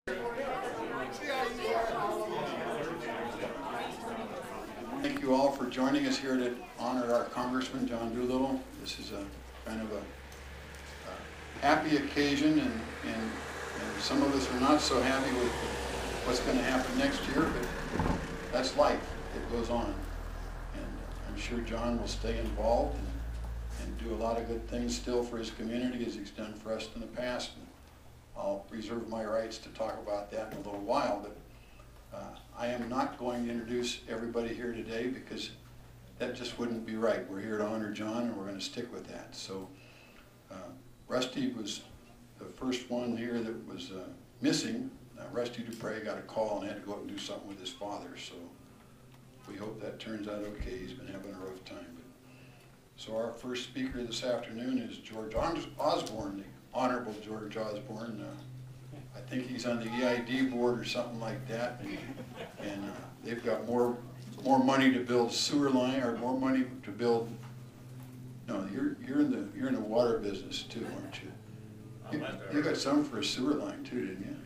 Thank you all for joining us here to honor our Congressman, John Doolittle. This is a kind of a happy occasion, and some of us are not so happy with what's going to happen next year, but that's life. It goes on. And I'm sure John will stay involved and do a lot of good things still for his community as he's done for us in the past. And I'll reserve my rights to talk about that in a little while, but I am not going to introduce everybody here today because that just wouldn't be right. We're here to honor John, and we're going to stick with that. So Rusty was the first one here that was missing. Rusty Dupre got a call and had to go out and do something with his father, so we hope that turns out okay. He's been having a rough time. So our first speaker this afternoon is George Osborne, the Honorable George Osborne. I think he's on the EID board or something like that, and they've got more money to build sewer line, or more money to build. No, you're in the water business too, aren't you? You got some for a sewer line too, didn't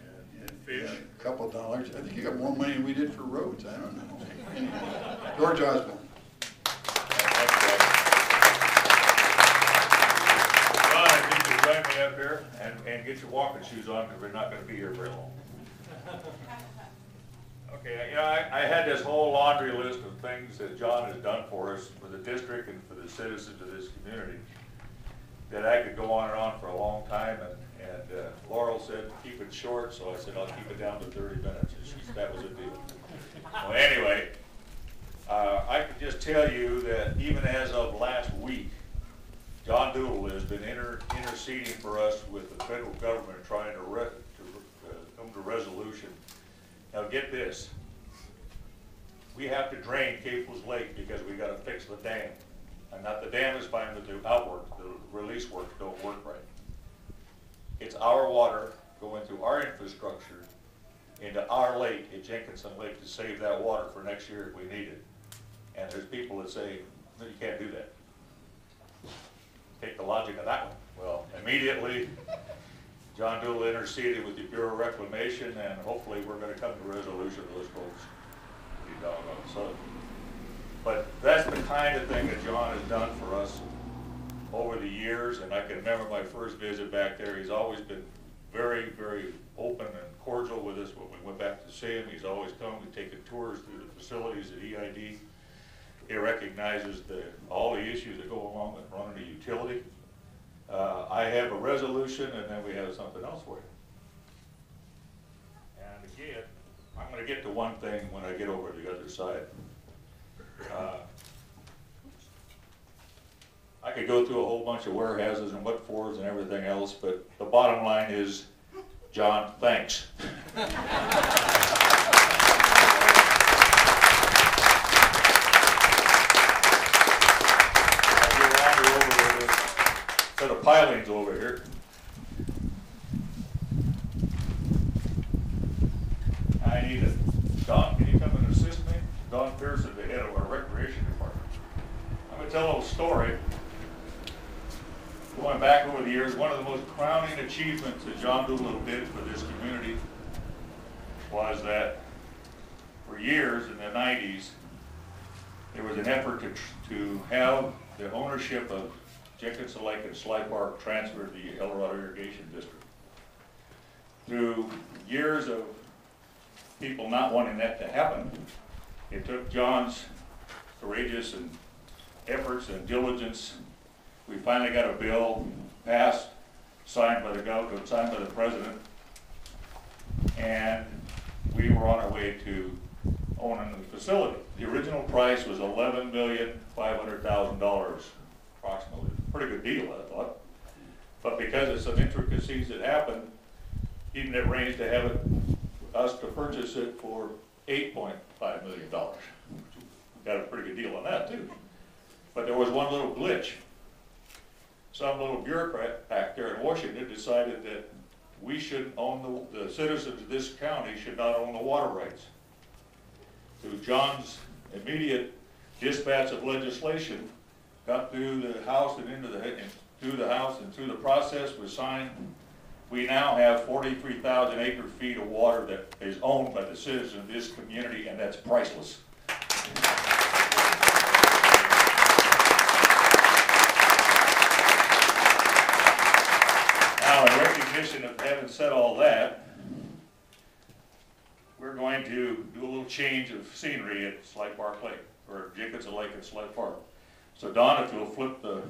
you? Yeah, a couple of dollars. I think you got more money than we did for roads. I don't know. Anyway, George Osborne. Join me up here and get your walking shoes on, because we're not going to be here very long. Okay, you know, I had this whole laundry list of things that John has done for us, for the district and for the citizens of this community, that I could go on and on for a long time, and Laurel said keep it short, so I said I'll keep it down to 30 minutes, and that was a deal. Well, anyway, I can just tell you that even as of last week, John Doolittle has been interceding for us with the federal government, trying to come to resolution. Now get this, we have to drain Caples Lake because we got to fix the dam. And not the dam is fine, but the outwork, the release works don't work right. It's our water going through our infrastructure into our lake at Jenkinson Lake to save that water for next year if we need it. And there's people that say, no, you can't do that. Take the logic of that one. Well, immediately, John Doolittle interceded with the Bureau of Reclamation, and hopefully we're going to come to a resolution of those folks. So, but that's the kind of thing that John has done for us over the years, and I can remember my first visit back there. He's always been very, very open and cordial with us when we went back to see him. He's always come to take tours through the facilities at EID. He recognizes all the issues that go along with running a utility. I have a resolution, and then we have something else for you. And again, I'm going to get to one thing when I get over to the other side. I could go through a whole bunch of warehouses and what fors and everything else, but the bottom line is, John, thanks. Set of pilings over here. I need it. Don, can you come and assist me? Don Pearson, the head of our recreation department. I'm going to tell a little story. Going back over the years, one of the most crowning achievements that John Doolittle did for this community was that for years in the 90s, there was an effort to have the ownership of Jenkinson Lake and Sly Park transferred to the El Dorado Irrigation District. Through years of people not wanting that to happen, it took John's courageous and efforts and diligence. We finally got a bill passed, signed by the governor, signed by the president, and we were on our way to owning the facility. The original price was $11,500,000 approximately. Pretty good deal, I thought. But because of some intricacies that happened, even it arranged to have us to purchase it for $8.5 million. Got a pretty good deal on that too. But there was one little glitch. Some little bureaucrat back there in Washington decided that we shouldn't own the citizens of this county should not own the water rights. Through John's immediate dispatch of legislation, got through the House and through the House and through the process was signed, we now have 43,000 acre-feet of water that is owned by the citizens of this community, and that's priceless. Now, in recognition of having said all that, we're going to do a little change of scenery at Slide Park Lake, or Jacobson Lake at Slide Park. So Don, if you'll flip the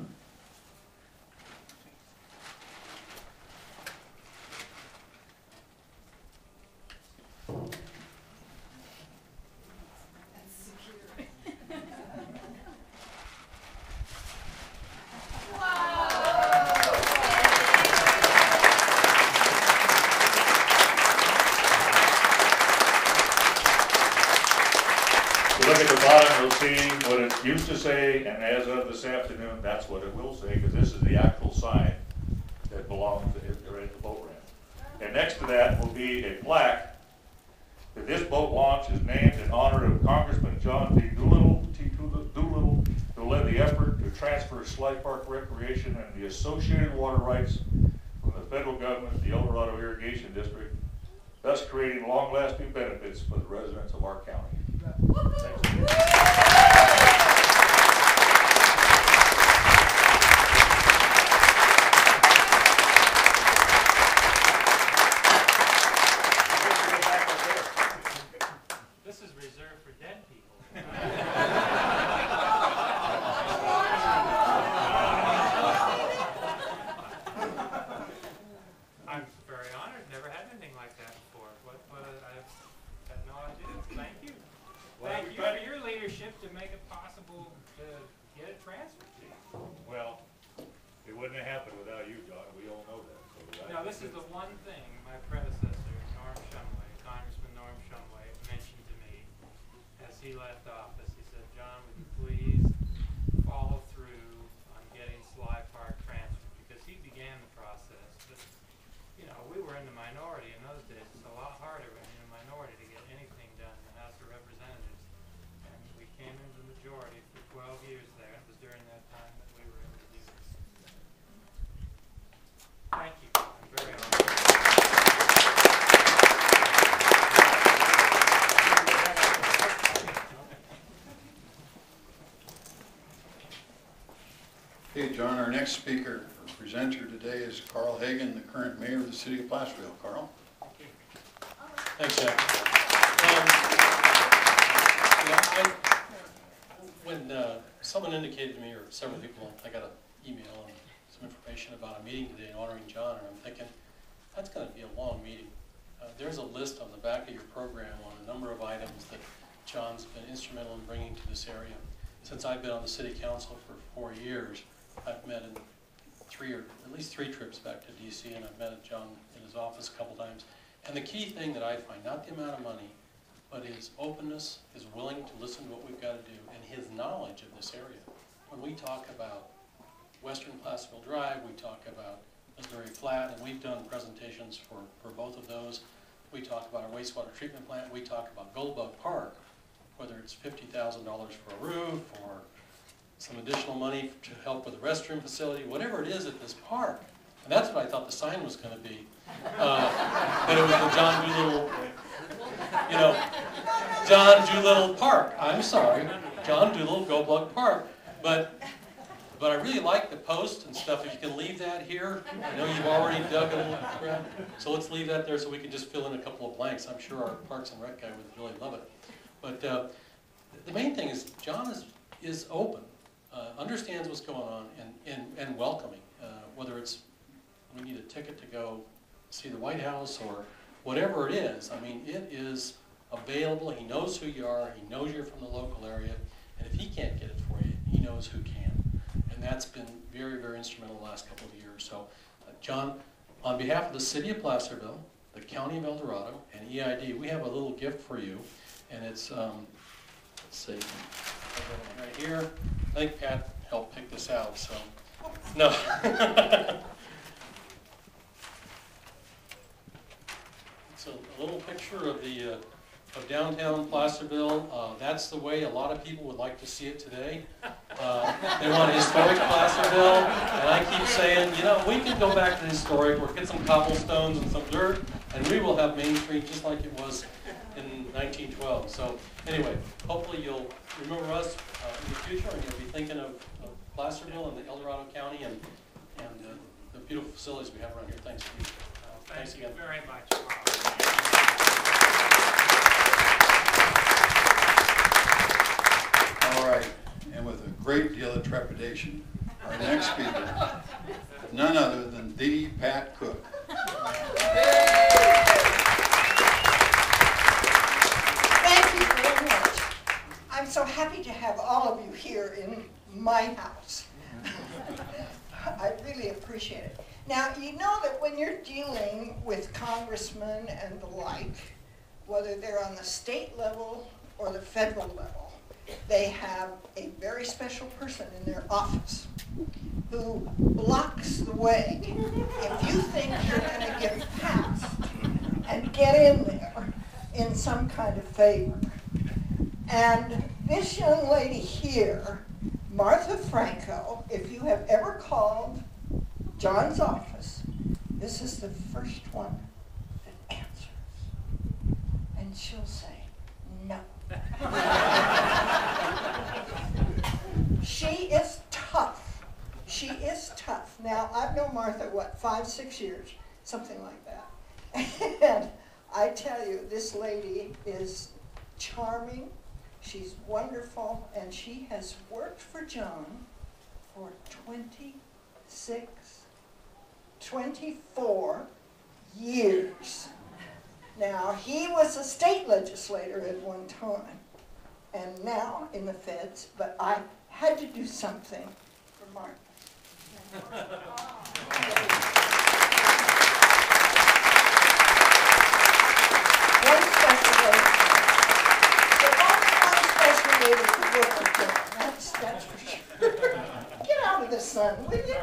look at the bottom, you'll see what it used to say, and as of this afternoon, that's what it will say, because this is the actual sign that belongs to it right at the boat ramp. And next to that will be a plaque that this boat launch is named in honor of Congressman John D. Doolittle, who led the effort to transfer Slide Park Recreation and the associated water rights from the federal government to the Dorado Irrigation District, thus creating long-lasting benefits for the residents of our county. Thank you. This is reserved for dead people. I'm very honored. Never had anything like that before. I had no idea. Thank you. Thank you for your leadership to make it possible to get it transferred to you. Well, it wouldn't have happened without you, John. We all know that. So Now, this is the one thing my predecessor, Congressman Norm Shumway, mentioned to me as he left office. He said, John, would you please follow through on getting Sly Park transferred? Because he began the process. But, you know, we were in the minority in those days. It's a lot harder when you're in the minority to get anything done in the House of Representatives. And we came into the majority for 12 years there. It was during that time that we were able to do this. Thank you. I'm very honored. Okay, John, our next speaker or presenter today is Carl Hagan, the current mayor of the city of Placerville. Carl? Thanks, Jack. When someone indicated to me, or several people, I got an email and some information about a meeting today honoring John, and I'm thinking, that's going to be a long meeting. There's a list on the back of your program on a number of items that John's been instrumental in bringing to this area. Since I've been on the city council for 4 years, I've met in at least three trips back to DC, and I've met John in his office a couple times. And the key thing that I find, not the amount of money, but his openness, his willing to listen to what we've got to do, and his knowledge of this area. When we talk about Western Placerville Drive, we talk about Missouri Flat, and we've done presentations for both of those. We talk about our wastewater treatment plant. We talk about Goldbug Park, whether it's $50,000 for a roof or some additional money to help with the restroom facility, whatever it is at this park. And that's what I thought the sign was going to be. But it was the John Doolittle, John Doolittle Park. I'm sorry, John Doolittle Goldbug Park. But I really like the post and stuff. If you can leave that here, I know you've already dug a little ground, so let's leave that there so we can just fill in a couple of blanks. I'm sure our Parks and Rec guy would really love it. But the main thing is John is open, understands what's going on, and welcoming. Whether it's we need a ticket to go see the White House or whatever it is, I mean, it is available. He knows who you are. He knows you're from the local area. And if he can't get it for you, he knows who can. And that's been very, very instrumental the last couple of years. So, John, on behalf of the city of Placerville, the county of El Dorado, and EID, we have a little gift for you. And it's, let's see, right here. I think Pat helped pick this out, so, no. It's a little picture of the of downtown Placerville. That's the way a lot of people would like to see it today. They want a historic Placerville, and I keep saying, you know, we can go back to the historic, or get some cobblestones and some dirt, and we will have Main Street just like it was in 1912. So anyway, hopefully you'll remember us in the future, and you'll be thinking of Placerville and the El Dorado County and the beautiful facilities we have around here. Thanks, Steve. Thanks again. Thank you very much. All right, and with a great deal of trepidation, our next speaker, none other than the Pat Cook. Thank you very much. I'm so happy to have all of you here in my house. I really appreciate it. Now, you know that when you're dealing with congressmen and the like, whether they're on the state level or the federal level, they have a very special person in their office who blocks the way if you think you're going to get past and get in there in some kind of favor. And this young lady here, Martha Franco, if you have ever called John's office, this is the first one that answers. And she'll say, no. She is tough. She is tough. Now, I've known Martha, 5, 6 years, something like that. And I tell you, this lady is charming. She's wonderful, and she has worked for John for 24 years. Now, he was a state legislator at one time, and now in the feds, but I had to do something for Martha. One special lady. There's only one special lady to work with John, that's for sure. Get out of the sun, will you?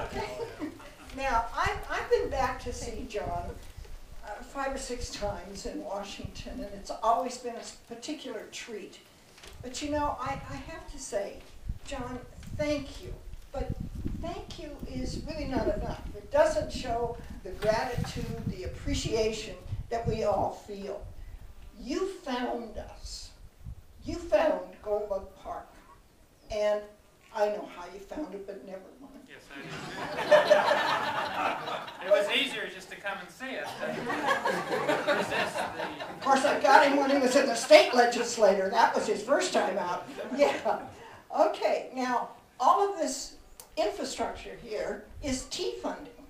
Okay. Now, I've been back to see John 5 or 6 times in Washington, and it's always been a particular treat. But you know, I have to say, John, thank you. But thank you is really not enough. It doesn't show the gratitude, the appreciation that we all feel. You found us. You found Goldbug Park. And I know how you found it, but never mind. Yes, I did. It was easier just to come and see us than resist the... Of course, I got him when he was in the state legislature. That was his first time out. Yeah. Okay, now, all of this infrastructure here is T funding.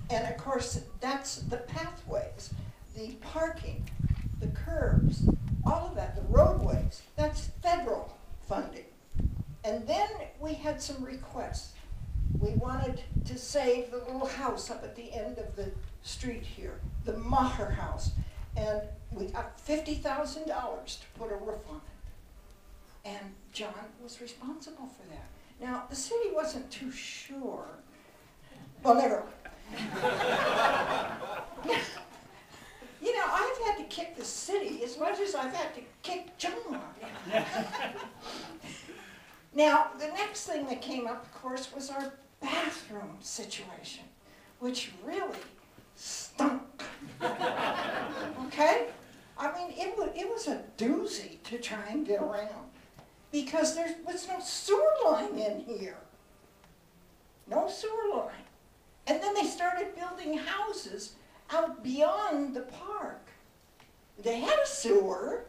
And of course, that's the pathways, the parking, the curbs, all of that, the roadways. That's federal funding. And then we had some requests. We wanted to save the little house up at the end of the street here, the Maher house. And we got $50,000 to put a roof on it. And John was responsible for that. Now, the city wasn't too sure. Well, never mind. You know, I've had to kick the city as much as I've had to kick John. Now, the next thing that came up, of course, was our bathroom situation, which really stunk. Okay? I mean, it was a doozy to try and get around because there was no sewer line in here. No sewer line. And then they started building houses out beyond the park. They had a sewer,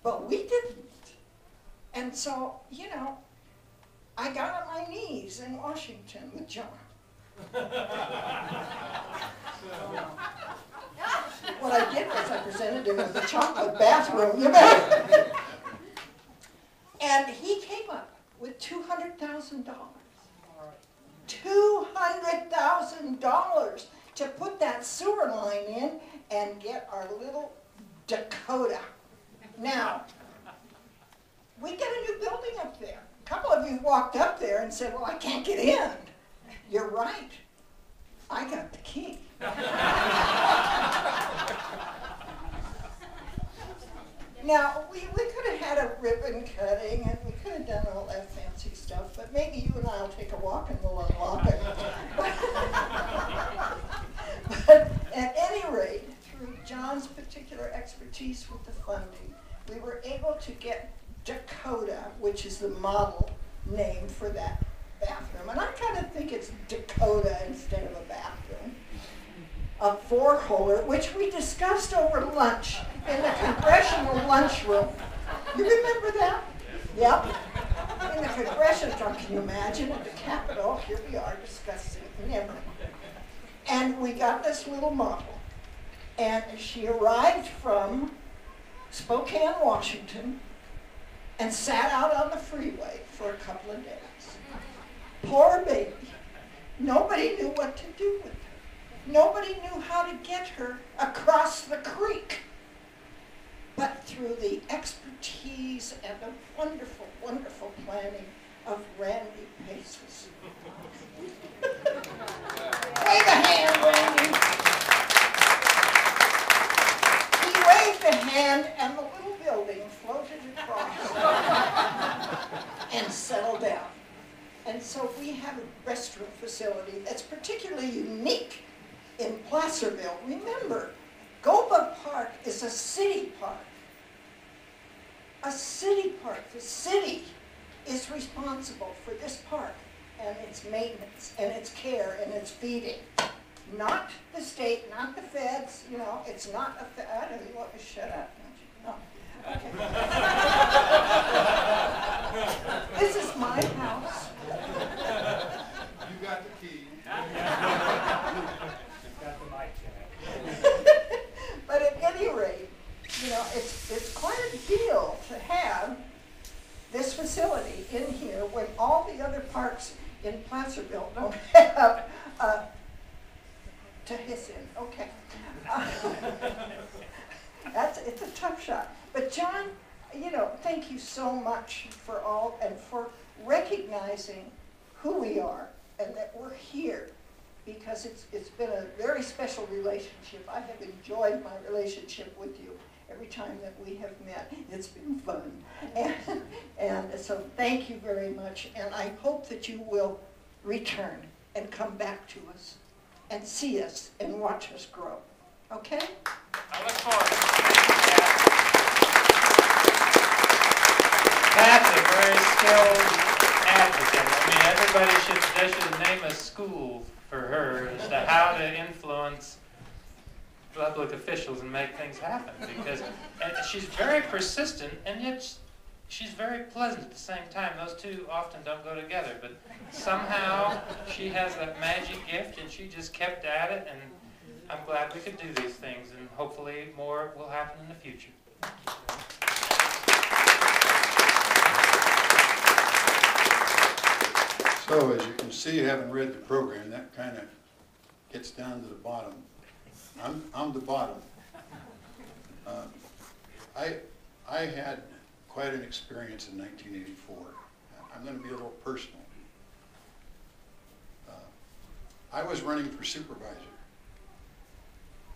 but we didn't. And so, you know, I got on my knees in Washington with John. What I did was I presented him with a chocolate bathroom, you know. And he came up with $200,000. $200,000 to put that sewer line in and get our little Dakota. Now, we got a new building up there. A couple of you walked up there and said, well, I can't get in. You're right. I got the key. Now, we could have had a ribbon cutting and we could have done all that fancy stuff, but maybe you and I will take a walk and we'll unlock it. But at any rate, through John's particular expertise with the funding, we were able to get Dakota, which is the model name for that bathroom. And I kind of think it's Dakota instead of a bathroom. A four-holer, which we discussed over lunch in the congressional lunchroom. You remember that? Yep. In the congressional, can you imagine, at the Capitol, here we are discussing and everything. And we got this little model. And she arrived from Spokane, Washington, and sat out on the freeway for a couple of days. Poor baby. Nobody knew what to do with her. Nobody knew how to get her across the creek. But through the expertise and the wonderful, wonderful planning of Randy Paces. Wave a hand, Randy. He waved a hand and the little building floated across and settled down. And so we have a restroom facility that's particularly unique in Placerville. Remember, Goba Park is a city park. A city park. The city is responsible for this park and its maintenance and its care and its feeding. Not the state, not the feds, you know, it's not a I don't know, you want to shut up, don't you? No. Okay. This is my house. You got the key. But at any rate, you know, it's quite a deal to have this facility in here when all the other parks in Placerville don't have to hiss in. Okay. It's a tough shot. But John, you know, thank you so much for all and for recognizing who we are and that we're here. Because it's been a very special relationship. I have enjoyed my relationship with you every time that we have met. It's been fun. And so thank you very much. And I hope that you will return and come back to us and see us and watch us grow. Okay? I look forward to it. Pat's a very skilled advocate. I mean, they should name a school for her as to how to influence public officials and make things happen. Because she's very persistent, and yet she's very pleasant at the same time. Those two often don't go together, but somehow she has that magic gift, and she just kept at it, and I'm glad we could do these things, and hopefully more will happen in the future. So as you can see, having read the program, that kind of gets down to the bottom. I'm the bottom. I had quite an experience in 1984. I'm going to be a little personal. I was running for supervisor,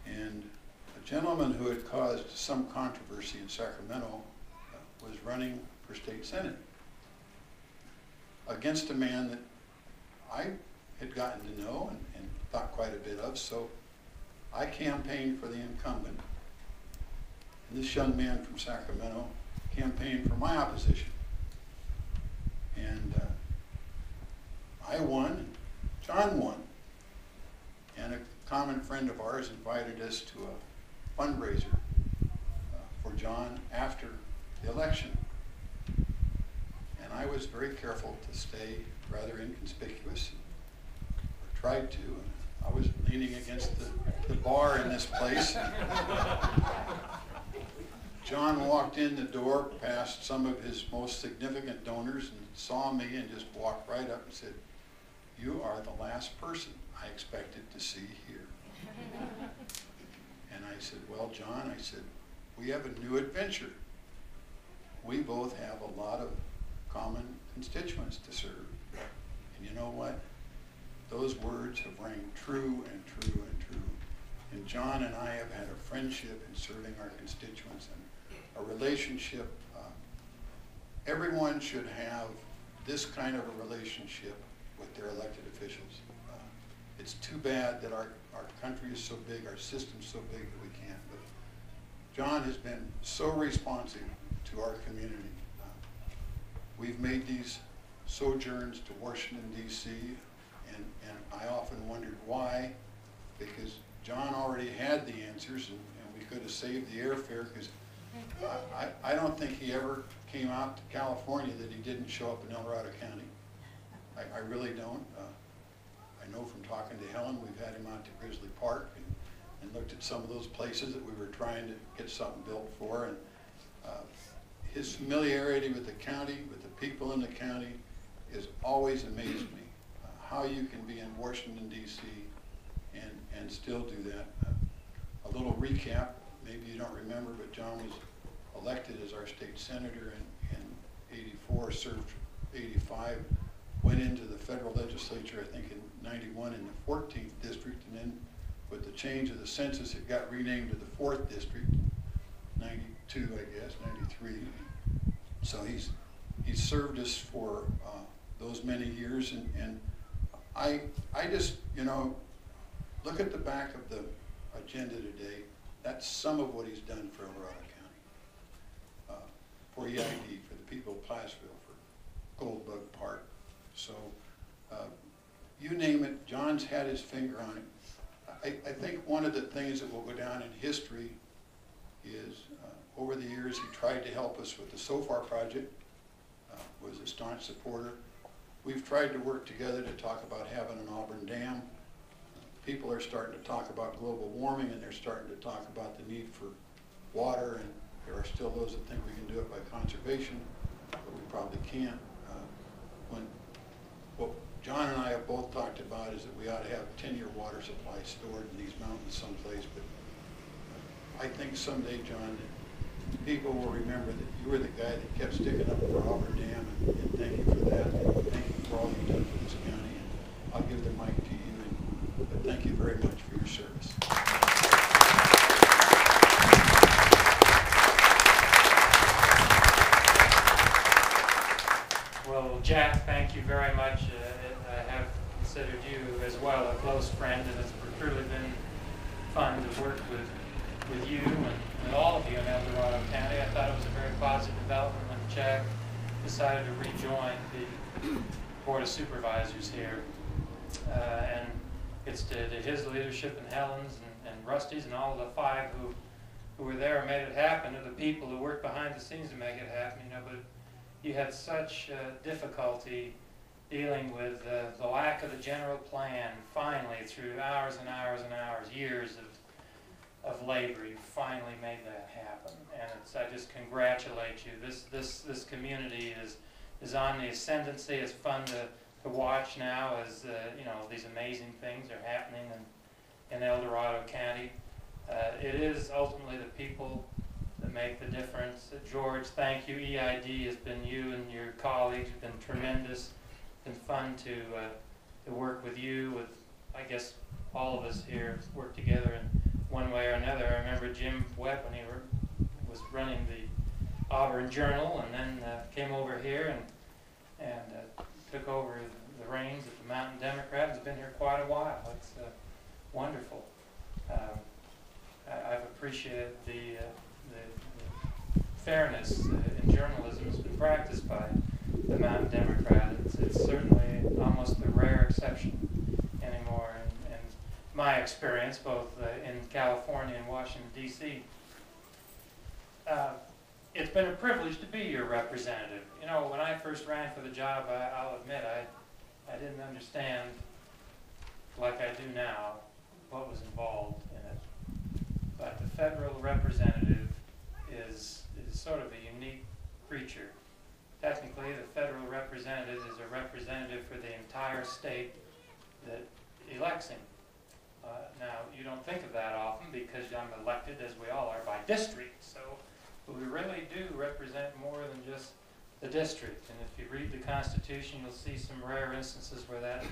and a gentleman who had caused some controversy in Sacramento was running for state senate against a man that I had gotten to know and thought quite a bit of, so I campaigned for the incumbent. And this young man from Sacramento campaigned for my opposition. And I won, John won. And a common friend of ours invited us to a fundraiser for John after the election. And I was very careful to stay rather inconspicuous, or tried to. I was leaning against the bar in this place. John walked in the door past some of his most significant donors and saw me and just walked right up and said, "You are the last person I expected to see here." And I said, "Well, John," I said, "we have a new adventure. We both have a lot of common constituents to serve. And you know what? Those words have rang true and true and true. And John and I have had a friendship in serving our constituents and a relationship. Everyone should have this kind of a relationship with their elected officials. It's too bad that our country is so big, our system's so big that we can't. But John has been so responsive to our community. We've made these sojourns to Washington, D.C., and I often wondered why, because John already had the answers, and we could have saved the airfare, because I don't think he ever came out to California that he didn't show up in El Dorado County. I really don't. I know from talking to Helen, we've had him out to Grizzly Park and looked at some of those places that we were trying to get something built for. And his familiarity with the county, with the people in the county, has always amazed me. How you can be in Washington, D.C. and still do that. A little recap, maybe you don't remember, but John was elected as our state senator in 84, served 85, went into the federal legislature, I think in 91 in the 14th district, and then with the change of the census, it got renamed to the 4th district, 92, I guess, 93. So he's served us for those many years, and I just, you know, look at the back of the agenda today. That's some of what he's done for El Dorado County, for EID, for the people of Placerville, for Goldbug Park. So you name it, John's had his finger on it. I think one of the things that will go down in history is over the years he tried to help us with the SOFAR project, was a staunch supporter. We've tried to work together to talk about having an Auburn Dam. People are starting to talk about global warming, and they're starting to talk about the need for water, and there are still those that think we can do it by conservation, but we probably can't. What John and I have both talked about is that we ought to have 10-year water supply stored in these mountains someplace, but I think someday, John, that people will remember that you were the guy that kept sticking up for Auburn Dam, and thank you for that, and thank you for all you've done for this county. And I'll give the mic to you, but thank you very much for your service. Well, Jack, thank you very much. I have considered you as well a close friend, and it's truly been fun to work with you and all of you in El Dorado County. I thought it was a very positive development when Jack decided to rejoin the Board of Supervisors here. And it's to his leadership and Helen's and Rusty's and all of the 5 who were there and made it happen, to the people who worked behind the scenes to make it happen, you know. But you had such difficulty dealing with the lack of the general plan. Finally, through hours and hours and hours, years of labor, you finally made that happen. And I just congratulate you. This community is on the ascendancy. It's fun to watch now as you know, these amazing things are happening in El Dorado County. It is ultimately the people that make the difference. George, thank you. EID has been, you and your colleagues have been tremendous. It's been fun to work with you, with, I guess, all of us here work together in one way or another. I remember Jim Webb when he was running the Auburn Journal, and then came over here and took over the reins at the Mountain Democrat. Has been here quite a while. It's wonderful. I've appreciated the fairness in journalism that's been practiced by the Mountain Democrat. It's certainly almost the rare exception anymore in my experience, both in California and Washington, D.C. It's been a privilege to be your representative. You know, when I first ran for the job, I'll admit I didn't understand, like I do now, what was involved in it. But the federal representative is sort of a unique creature. Technically, the federal representative is a representative for the entire state that elects him. Now, you don't think of that often because I'm elected, as we all are, by district. So we really do represent more than just the district. And if you read the Constitution, you'll see some rare instances where that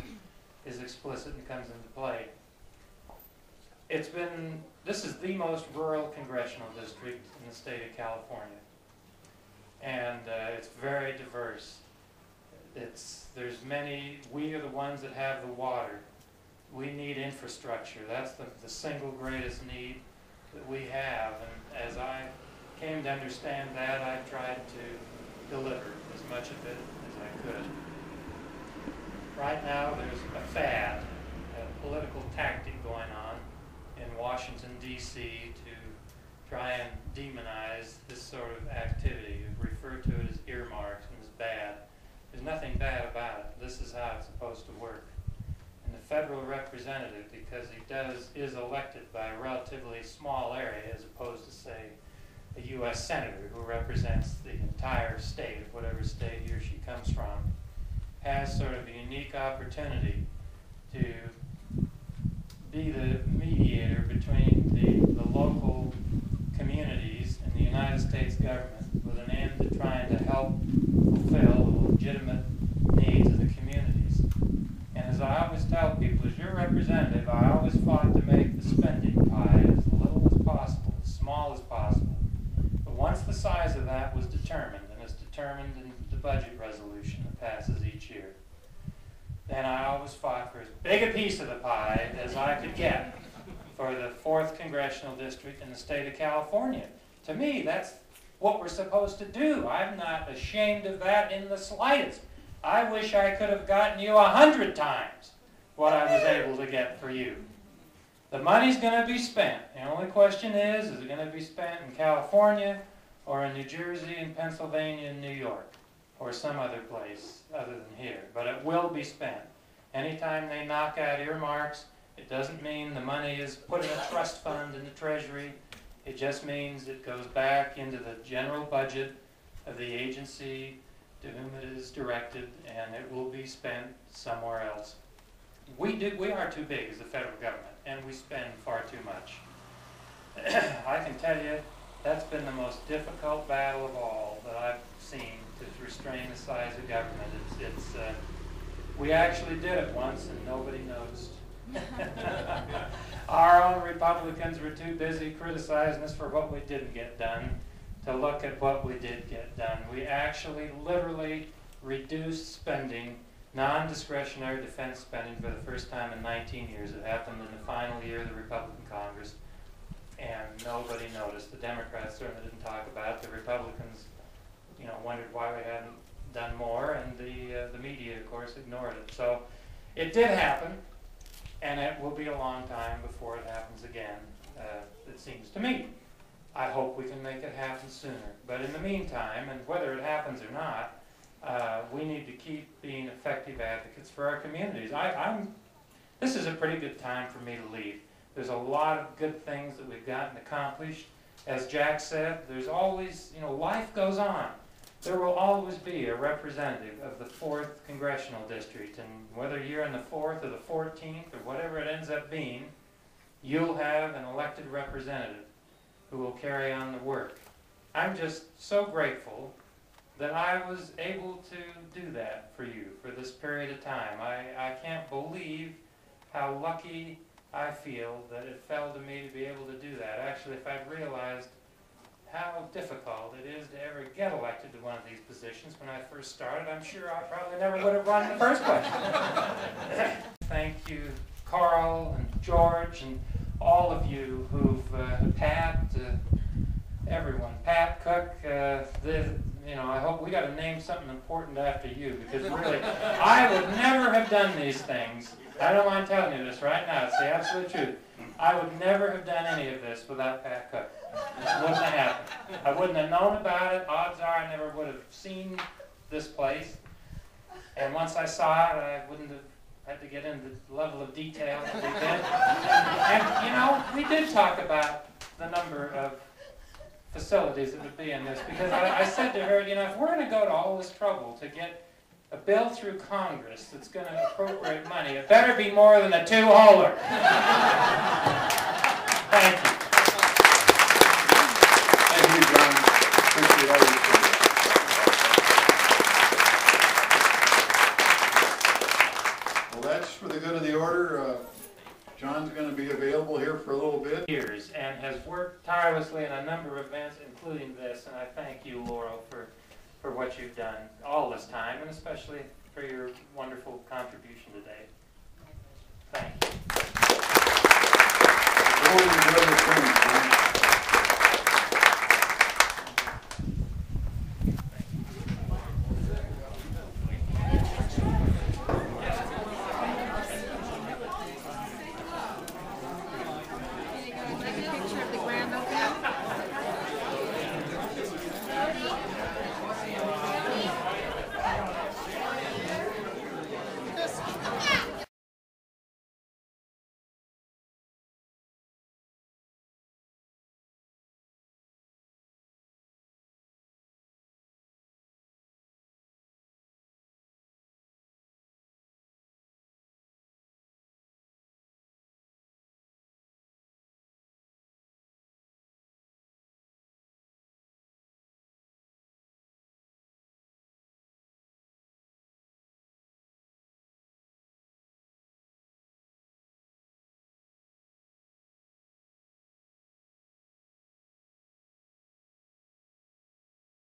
is explicit and comes into play. this is the most rural congressional district in the state of California. And it's very diverse. We are the ones that have the water. We need infrastructure. That's the single greatest need that we have. And as I came to understand that, I tried to deliver as much of it as I could. Right now, there's a fad, a political tactic going on in Washington, D.C. to try and demonize this sort of activity, refer to it as earmarks and as bad. There's nothing bad about it. This is how it's supposed to work. And the federal representative, because he is elected by a relatively small area as opposed to, say, a U.S. senator who represents the entire state of whatever state he or she comes from, has sort of a unique opportunity to be the mediator between the local communities and the United States government with an end to trying to help fulfill the legitimate needs of the communities. And as I always tell people, as your representative, I always fought to make the spending pie as little as possible, as small as possible. But once the size of that was determined, and it's determined in the budget resolution that passes each year, then I always fought for as big a piece of the pie as I could get for the 4th Congressional District in the state of California. To me, that's what we're supposed to do. I'm not ashamed of that in the slightest. I wish I could have gotten you 100 times what I was able to get for you. The money's going to be spent. The only question is it going to be spent in California or in New Jersey and Pennsylvania and New York or some other place other than here? But it will be spent. Anytime they knock out earmarks, it doesn't mean the money is put in a trust fund in the Treasury. It just means it goes back into the general budget of the agency to whom it is directed, and it will be spent somewhere else. We are too big as the federal government, and we spend far too much. I can tell you that's been the most difficult battle of all that I've seen to restrain the size of government. We actually did it once, and nobody noticed. Our own Republicans were too busy criticizing us for what we didn't get done to look at what we did get done. We actually literally reduced spending, non-discretionary defense spending, for the first time in 19 years. It happened in the final year of the Republican Congress, and nobody noticed. The Democrats certainly didn't talk about it. The Republicans, wondered why we hadn't done more, and the media, of course, ignored it. So it did happen. And it will be a long time before it happens again, it seems to me. I hope we can make it happen sooner. But in the meantime, and whether it happens or not, we need to keep being effective advocates for our communities. This is a pretty good time for me to leave. There's a lot of good things that we've gotten accomplished. As Jack said, there's always, life goes on. There will always be a representative of the 4th Congressional District, and whether you're in the 4th or the 14th or whatever it ends up being, you'll have an elected representative who will carry on the work. I'm just so grateful that I was able to do that for you for this period of time. I can't believe how lucky I feel that it fell to me to be able to do that. Actually, if I'd realized how difficult it is to ever get elected to one of these positions when I first started, I'm sure I probably never would have run in the first place. Thank you, Carl and George and all of you who've, Pat, everyone, Pat, Cook, I hope we got to name something important after you, because really, I would never have done these things. I don't mind telling you this right now, it's the absolute truth. I would never have done any of this without Pat Cook. It wouldn't have happened. I wouldn't have known about it. Odds are I never would have seen this place. And once I saw it, I wouldn't have had to get into the level of detail that we did. And, we did talk about the number of facilities that would be in this, because I said to her, if we're going to go to all this trouble to get a bill through Congress that's going to appropriate money, it better be more than a two-holer. Thank you. Thank you, John. Appreciate all your service. Well, that's for the good of the order. John's gonna be available here for a little bit. Years and has worked tirelessly in a number of events, including this, and I thank you, Laurel, for what you've done all this time, and especially for your wonderful contribution today. Thank you. Before we go to